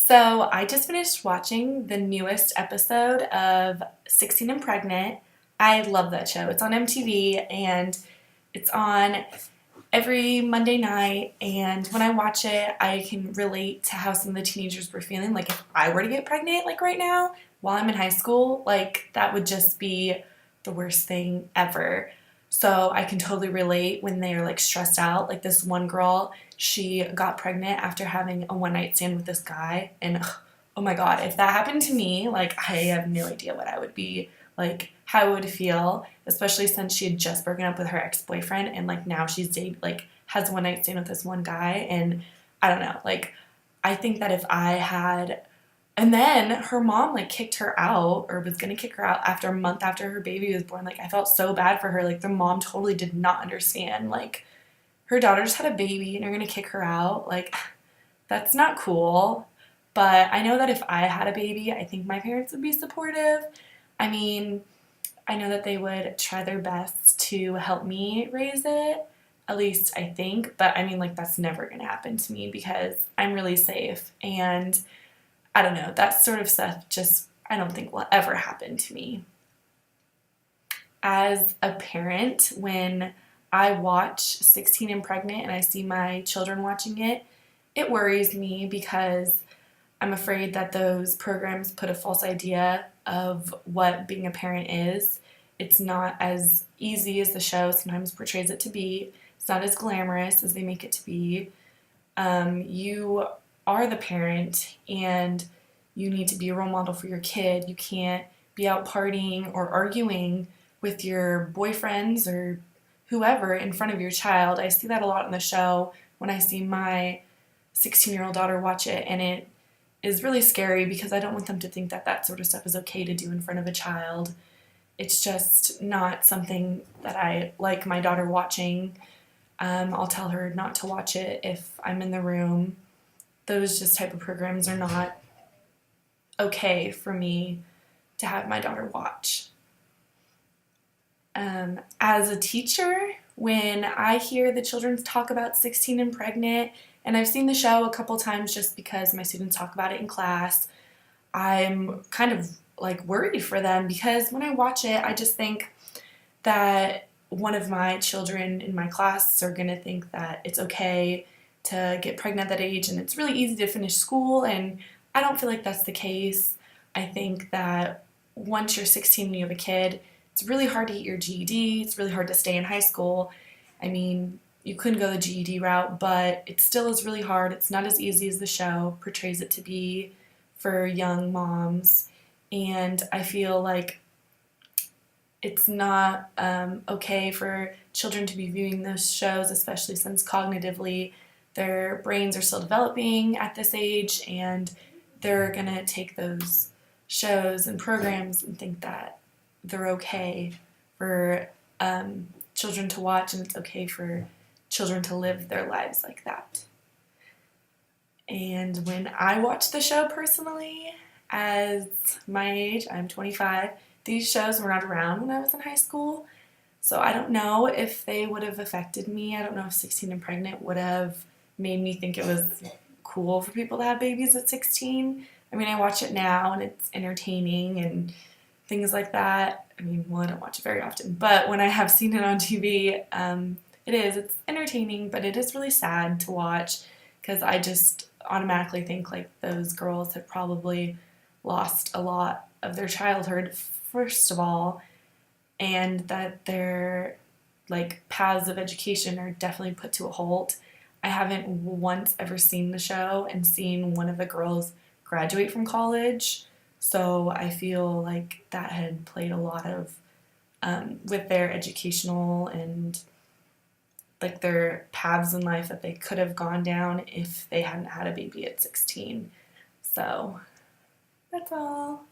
So I just finished watching the newest episode of 16 and Pregnant. I love that show. It's on MTV and it's on every Monday night. And when I watch it, I can relate to how some of the teenagers were feeling. Like if I were to get pregnant, like right now, while I'm in high school, like that would just be the worst thing ever. So I can totally relate when they're like stressed out. Like this one girl, she got pregnant after having a one night stand with this guy. And oh my God, if that happened to me, like I have no idea what I would be like, how I would feel, especially since she had just broken up with her ex boyfriend and like now she's like has a one night stand with this one guy. And I don't know, like I think that if I had and then her mom like kicked her out or was gonna kick her out after a month after her baby was born. Like I felt so bad for her. Like the mom totally did not understand. Like her daughter just had a baby and you're gonna kick her out. Like that's not cool. But I know that if I had a baby, I think my parents would be supportive. I mean, I know that they would try their best to help me raise it. At least I think. But I mean, like that's never gonna happen to me because I'm really safe and I don't know, that sort of stuff just I don't think will ever happen to me. As a parent, when I watch 16 and Pregnant and I see my children watching it, it worries me because I'm afraid that those programs put a false idea of what being a parent is. It's not as easy as the show sometimes portrays it to be. It's not as glamorous as they make it to be. You are the parent and you need to be a role model for your kid. You can't be out partying or arguing with your boyfriends or whoever in front of your child. I see that a lot in the show when I see my 16-year-old daughter watch it, and it is really scary because I don't want them to think that that sort of stuff is okay to do in front of a child. It's just not something that I like my daughter watching. I'll tell her not to watch it if I'm in the room. Those just type of programs are not okay for me to have my daughter watch. As a teacher, when I hear the children talk about 16 and Pregnant, and I've seen the show a couple times just because my students talk about it in class, I'm kind of like worried for them because when I watch it, I just think that one of my children in my class are going to think that it's okay to get pregnant at that age and it's really easy to finish school, and I don't feel like that's the case. I think that once you're 16 and you have a kid, it's really hard to get your GED. It's really hard to stay in high school. I mean, you couldn't go the GED route, but it still is really hard. It's not as easy as the show portrays it to be for young moms. And I feel like it's not okay for children to be viewing those shows, especially since cognitively their brains are still developing at this age, and they're going to take those shows and programs and think that they're okay for children to watch and it's okay for children to live their lives like that. And when I watch the show personally, as my age, I'm 25, these shows were not around when I was in high school. So I don't know if they would have affected me. I don't know if 16 and Pregnant would have made me think it was cool for people to have babies at 16. I mean, I watch it now and it's entertaining and things like that. I mean, well, I don't watch it very often, but when I have seen it on TV, it's entertaining, but it is really sad to watch because I just automatically think like those girls have probably lost a lot of their childhood, first of all, and that their like paths of education are definitely put to a halt. I haven't once ever seen the show and seen one of the girls graduate from college, so I feel like that had played a lot of with their educational and like their paths in life that they could have gone down if they hadn't had a baby at 16. So that's all.